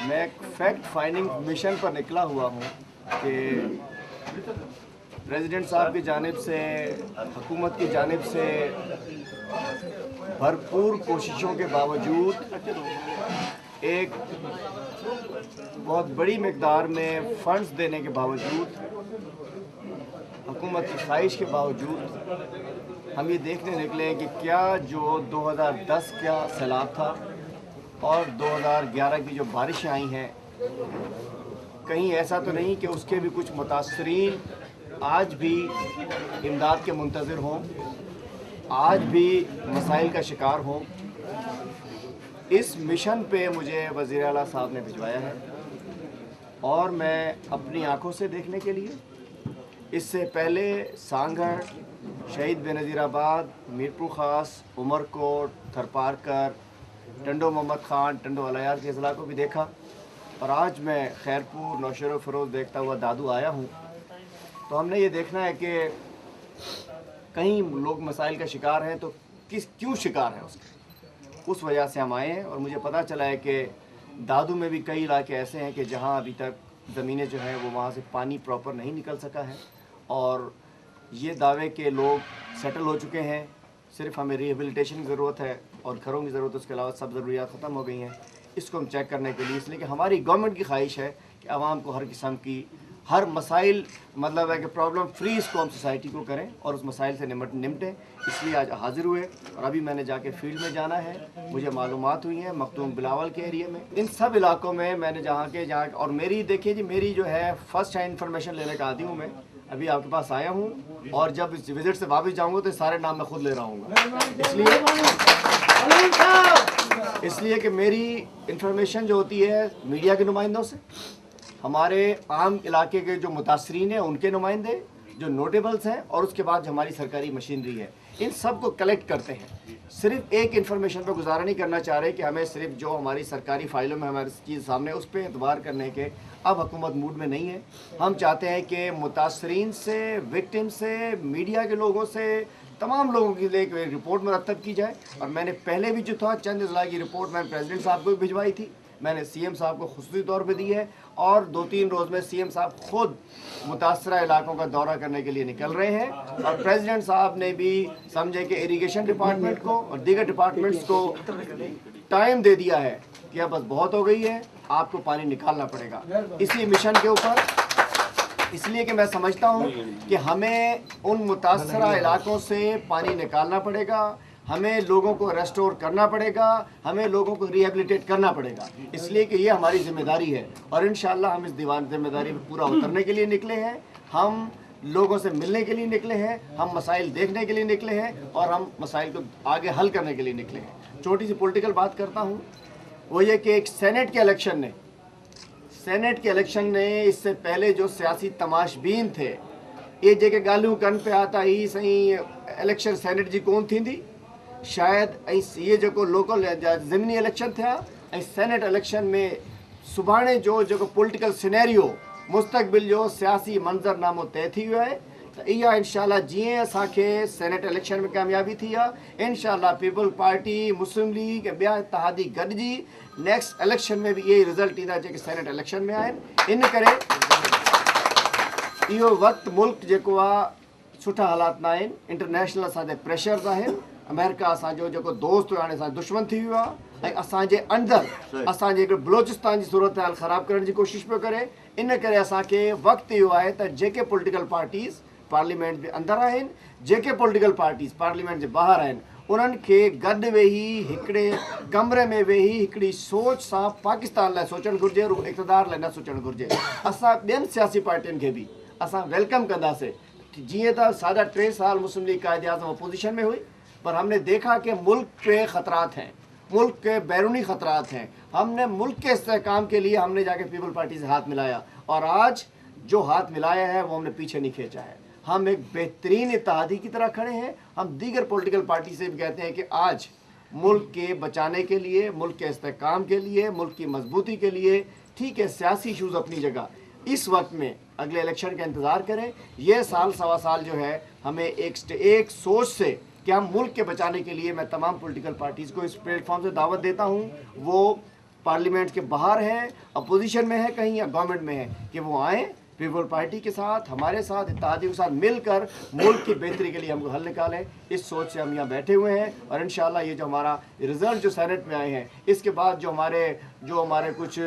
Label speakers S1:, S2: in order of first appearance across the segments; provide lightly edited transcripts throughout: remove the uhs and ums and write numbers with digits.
S1: मैं एक fact finding mission पर निकला हुआ हूँ कि प्रेसिडेंट साहब की जानिब से, हुकूमत की जानिब से भरपूर कोशिशों के बावजूद, एक बहुत बड़ी मकदार में फंड्स देने के बावजूद, हुकूमत की ख्वाहिश के बावजूद हम ये देखने निकले हैं कि क्या जो 2010 का सैलाब था और 2011 की जो बारिशें आई हैं, कहीं ऐसा तो नहीं कि उसके भी कुछ मुतासरीन आज भी इमदाद के मुंतज़िर हों, आज भी मसाइल का शिकार हों। इस मिशन पे मुझे वज़ीर आला साहब ने भिजवाया है और मैं अपनी आँखों से देखने के लिए, इससे पहले सांगढ़, शहीद बेनज़ीराबाद, मीरपुर ख़ास, उमरकोट, थरपारकर, टंडो मोहम्मद ख़ान, टंडो अलायार के अज़ला को भी देखा और आज मैं खैरपुर, नौशेर फ़रोज़ देखता हुआ दादू आया हूँ। तो हमने ये देखना है कि कहीं लोग मसाइल का शिकार हैं तो क्यों शिकार हैं उसके, उस वजह से हम आए हैं। और मुझे पता चला है कि दादू में भी कई इलाके ऐसे हैं कि जहाँ अभी तक ज़मीनें जो हैं वो वहाँ से पानी प्रॉपर नहीं निकल सका है और ये दावे के लोग सेटल हो चुके हैं, सिर्फ हमें रिहेबिलिटेशन की ज़रूरत है और घरों की ज़रूरत, उसके अलावा सब ज़रूरियात ख़त्म हो गई हैं। इसको हम चेक करने के लिए, इसलिए कि हमारी गवर्नमेंट की ख्वाहिश है कि आवाम को हर किस्म की, हर मसाइल, मतलब है कि प्रॉब्लम फ्री इसको हम सोसाइटी को करें और उस मसाइल से निपटें। इसलिए आज हाज़िर हुए और अभी मैंने जाके फील्ड में जाना है। मुझे मालूमात हुई हैं मखदूम बिलावल के एरिया में, इन सब इलाकों में मैंने जहाँ और मेरी देखिए जी, मेरी जो है फर्स्ट हैंड इन्फॉर्मेशन लेने का आदी हूँ मैं। अभी आपके पास आया हूँ और जब इस विजिट से वापस जाऊँगा तो सारे नाम मैं खुद ले रहा हूँ, इसलिए कि मेरी इन्फॉर्मेशन जो होती है मीडिया के नुमाइंदों से, हमारे आम इलाके के जो मुतासरीन हैं उनके नुमाइंदे, जो नोटेबल्स हैं, और उसके बाद जो हमारी सरकारी मशीनरी है, इन सब को कलेक्ट करते हैं। सिर्फ एक इन्फॉर्मेशन पर गुजारा नहीं करना चाह रहे कि हमें सिर्फ जो हमारी सरकारी फाइलों में हमारी चीज़ सामने उस पर एतबार करने के अब हुकूमत मूड में नहीं है। हम चाहते हैं कि मुतासरीन से, विक्टिम से, मीडिया के लोगों से, तमाम लोगों के लिए एक रिपोर्ट मुरतब की जाए। और मैंने पहले भी जो था चंद अज़ला की रिपोर्ट मैंने प्रेसिडेंट साहब को भी भिजवाई थी, मैंने सीएम साहब को खुसूसी तौर पे दी है और 2-3 रोज़ में सीएम साहब खुद मुतासरा इलाकों का दौरा करने के लिए निकल रहे हैं। और प्रेसिडेंट साहब ने भी समझे कि इरिगेशन डिपार्टमेंट को और दीगर डिपार्टमेंट्स को टाइम दे दिया है कि अब बस बहुत हो गई है, आपको पानी निकालना पड़ेगा इसी मिशन के ऊपर। इसलिए कि मैं समझता हूँ कि हमें उन मुतासरा इलाकों से पानी निकालना पड़ेगा, हमें लोगों को रेस्टोर करना पड़ेगा, हमें लोगों को रिहेबिलिटेट करना पड़ेगा, इसलिए कि ये हमारी जिम्मेदारी है। और इंशाअल्लाह हम इस दीवान जिम्मेदारी में पूरा उतरने के लिए निकले हैं, हम लोगों से मिलने के लिए निकले हैं, हम मसाइल देखने के लिए निकले हैं और हम मसाइल को आगे हल करने के लिए निकले हैं। छोटी सी पॉलिटिकल बात करता हूँ, वो ये कि एक सेनेट के इलेक्शन ने इससे पहले जो सियासी तमाशबीन थे, ये जगह गालू कन पे आता ही सही इलेक्शन सेनेट जी कौन थी, शायद ये जो लोकल ज़मीनी इलेक्शन था, सेनेट इलेक्शन में सुभाणे जो पॉलिटिकल सिनेरियो मुस्तकबिल जो सियासी मंजरनामो तय थी वियो है। तो इहा इंशाल्लाह जीअं असांखे सेनेट इलेक्शन में कामयाबी थी आहे, इंशाल्लाह पीपल पार्टी, मुस्लिम लीग ॿिया इत्तेहादी गॾिजी नेक्स्ट इलेक्शन में भी ये रिज़ल्ट ईंदा जेके सेनेट इलेक्शन में आहिनि। इन करे इहो वक़्तु मुल्क जेको आहे सुठा हालात न आहिनि, इंटरनेशनल असांजे प्रेशर्स आहिनि, अमेरिका असांजो जेको दोस्त हुयो हाणे असांजो दुश्मन थी वियो आहे ऐं असांजे अंदरि असांजे हिकिड़े बलोचिस्तान जी सूरत हाल ख़राबु करण जी कोशिशि पियो करे। इन करे असांखे वक़्तु इहो आहे त जेके पॉलिटिकल पार्टीज़ पार्लियामेंट जे अंदरि आहिनि, जेके पॉलिटिकल पार्टीज़ पार्लियामेंट जे ॿाहिरि आहिनि, उन्हनि खे गॾु वेही हिकिड़े कमरे में वेही हिकिड़ी सोच सां पाकिस्तान लाइ सोचणु घुरिजे, इक़्तिदार लाइ न सोचणु घुरिजे। असां ॿियनि सियासी पार्टियुनि खे बि असां वेलकम कंदासीं। जीअं त 3.5 साल मुस्लिम लीग कायदे आज़म अपोजिशन में हुई, पर हमने देखा कि मुल्क पे ख़तरात हैं मुल्क के बैरूनी ख़तरात हैं। हमने मुल्क के इस्तेहकाम के लिए हमने जाके पीपल पार्टी से हाथ मिलाया, और आज जो हाथ मिलाया है वो हमने पीछे नहीं खींचा है। हम एक बेहतरीन इत्तेहादी की तरह खड़े हैं। हम दीगर पॉलिटिकल पार्टी से भी कहते हैं कि आज मुल्क के बचाने के लिए, मुल्क के इस्तेहकाम के लिए, मुल्क की मजबूती के लिए, ठीक है, सियासी इशूज़ अपनी जगह, इस वक्त में अगले इलेक्शन का इंतज़ार करें। ये साल सवा साल जो है हमें एक सोच से कि हम मुल्क के बचाने के लिए, मैं तमाम पॉलिटिकल पार्टीज़ को इस प्लेटफॉर्म से दावत देता हूँ, वो पार्लियामेंट के बाहर है, अपोजिशन में है कहीं या गवर्नमेंट में है, कि वो आएँ पीपल पार्टी के साथ, हमारे साथ, इत्तेहादियों के साथ मिलकर मुल्क की बेहतरी के लिए हमको हल निकालें। इस सोच से हम यहाँ बैठे हुए हैं, और इंशाल्लाह ये जो हमारा रिज़ल्ट जो सेनेट में आए हैं, इसके बाद जो हमारे कुछ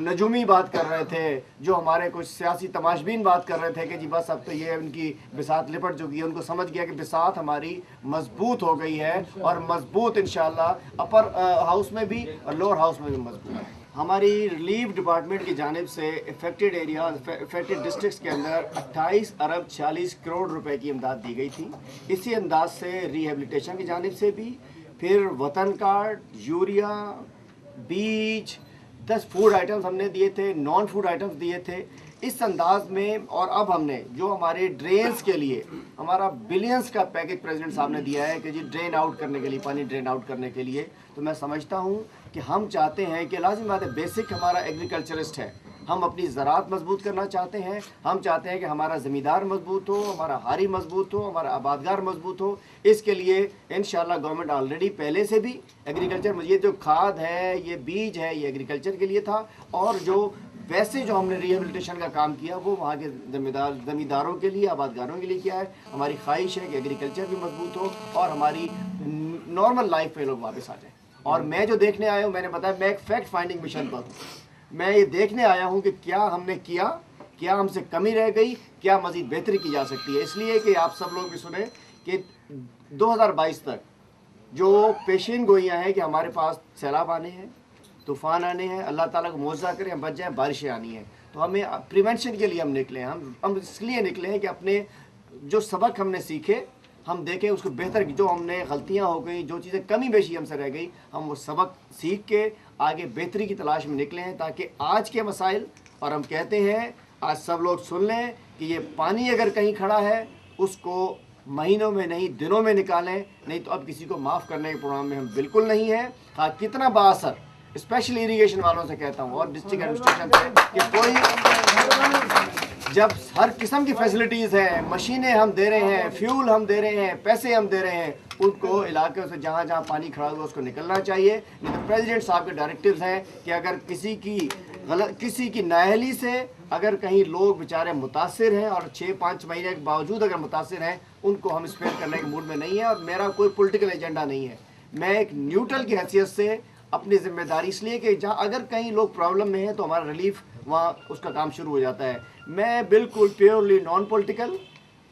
S1: नजूमी बात कर रहे थे, जो हमारे कुछ सियासी तमाशबीन बात कर रहे थे कि जी बस अब तो ये उनकी बिसात लिपट चुकी है, उनको समझ गया कि बिसात हमारी मजबूत हो गई है, और मजबूत इंशाल्लाह अपर हाउस में भी और लोअर हाउस में भी मजबूत है। हमारी रिलीफ डिपार्टमेंट की जानिब से इफेक्टेड एरिया, इफेक्टेड डिस्ट्रिक्ट्स के अंदर 28 अरब 40 करोड़ रुपए की इमदाद दी गई थी। इसी अंदाज से रिहेबिलिटेशन की जानिब से भी, फिर वतन कार्ड, यूरिया, बीज, 10 फूड आइटम्स हमने दिए थे, नॉन फूड आइटम्स दिए थे इस अंदाज में। और अब हमने जो हमारे ड्रेन्स के लिए हमारा बिलियंस का पैकेज प्रेसिडेंट साहब ने दिया है कि जी ड्रेन आउट करने के लिए, पानी ड्रेन आउट करने के लिए, तो मैं समझता हूँ कि हम चाहते हैं कि लाजिम बात है, बेसिक हमारा एग्रीकल्चरिस्ट है, हम अपनी ज़राअत मजबूत करना चाहते हैं। हम चाहते हैं कि हमारा ज़मींदार मजबूत हो, हमारा हारी मजबूत हो, हमारा आबादगार मजबूत हो। इसके लिए इंशाल्लाह गवर्नमेंट ऑलरेडी पहले से भी एग्रीकल्चर, ये जो खाद है, ये बीज है, ये एग्रीकल्चर के लिए था, और जो वैसे जो हमने रिहेबिलिटेशन का काम किया वो वहाँ के ज़मींदारों के लिए, आबादगारों के लिए किया है। हमारी ख्वाहिश है कि एग्रीकल्चर भी मजबूत हो और हमारी नॉर्मल लाइफ में लोग वापस आ जाएँ। और मैं जो देखने आया हूँ, मैंने बताया मैं एक फैक्ट फाइंडिंग मिशन पर हूँ। मैं ये देखने आया हूँ कि क्या हमने किया, क्या हमसे कमी रह गई, क्या मज़ीद बेहतरी की जा सकती है। इसलिए कि आप सब लोग भी सुने कि 2022 तक जो पेशीन गोइयाँ हैं कि हमारे पास सैलाब आने हैं, तूफ़ान आने हैं, अल्लाह ताला को मुआवजा करें, हम बच जाएँ, बारिशें आनी हैं, तो हमें प्रिवेंशन के लिए हम निकले हैं। हम इसलिए निकले हैं कि अपने जो सबक हमने सीखे हम देखें उसको बेहतर, जो हमने गलतियां हो गई, जो चीज़ें कमी बेशी हमसे रह गई, हम वो सबक सीख के आगे बेहतरी की तलाश में निकले हैं, ताकि आज के मसाइल, और हम कहते हैं आज सब लोग सुन लें कि ये पानी अगर कहीं खड़ा है उसको महीनों में नहीं दिनों में निकालें, नहीं तो अब किसी को माफ़ करने के प्रोग्राम में हम बिल्कुल नहीं हैं। हाँ, कितना बाअसर स्पेशल इरीगेशन वालों से कहता हूँ और डिस्ट्रिक्ट एडमिनिस्ट्रेशन से कि कोई जब हर किस्म की फैसिलिटीज़ हैं, मशीनें हम दे रहे हैं, फ्यूल हम दे रहे हैं, पैसे हम दे रहे हैं, उनको इलाके से जहाँ जहाँ पानी खड़ा हुआ उसको निकलना चाहिए। नहीं तो प्रेसिडेंट साहब के डायरेक्टिव्स हैं कि अगर किसी की नाअहली से अगर कहीं लोग बेचारे मुतासिर हैं और 6-5 महीने के बावजूद अगर मुतासिर हैं, उनको हम स्पेयर करने के मूड में नहीं है। और मेरा कोई पॉलिटिकल एजेंडा नहीं है, मैं एक न्यूट्रल की हैसियत से अपनी जिम्मेदारी, इसलिए कि जहाँ अगर कहीं लोग प्रॉब्लम में हैं तो हमारा रिलीफ वहाँ उसका काम शुरू हो जाता है। मैं बिल्कुल प्योरली नॉन पॉलिटिकल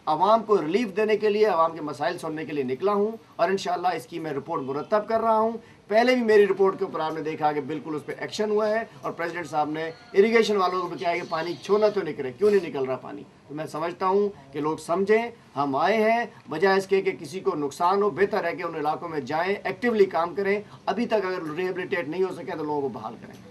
S1: आवाम को रिलीफ देने के लिए, आवाम के मसाइल सुनने के लिए निकला हूँ, और इंशाल्लाह इसकी मैं रिपोर्ट मुरतब कर रहा हूँ। पहले भी मेरी रिपोर्ट के ऊपर आपने देखा कि बिल्कुल उस पर एक्शन हुआ है, और प्रेसिडेंट साहब ने इरिगेशन वालों को भी कहा कि पानी छोड़ना तो निकले, क्यों नहीं निकल रहा पानी। तो मैं समझता हूँ कि लोग समझें, हम आए हैं बजाय इसके कि किसी को नुकसान हो, बेहतर है कि उन इलाकों में जाएँ, एक्टिवली काम करें। अभी तक अगर रिहेबिलिटेट नहीं हो सके तो लोगों को बहाल करें।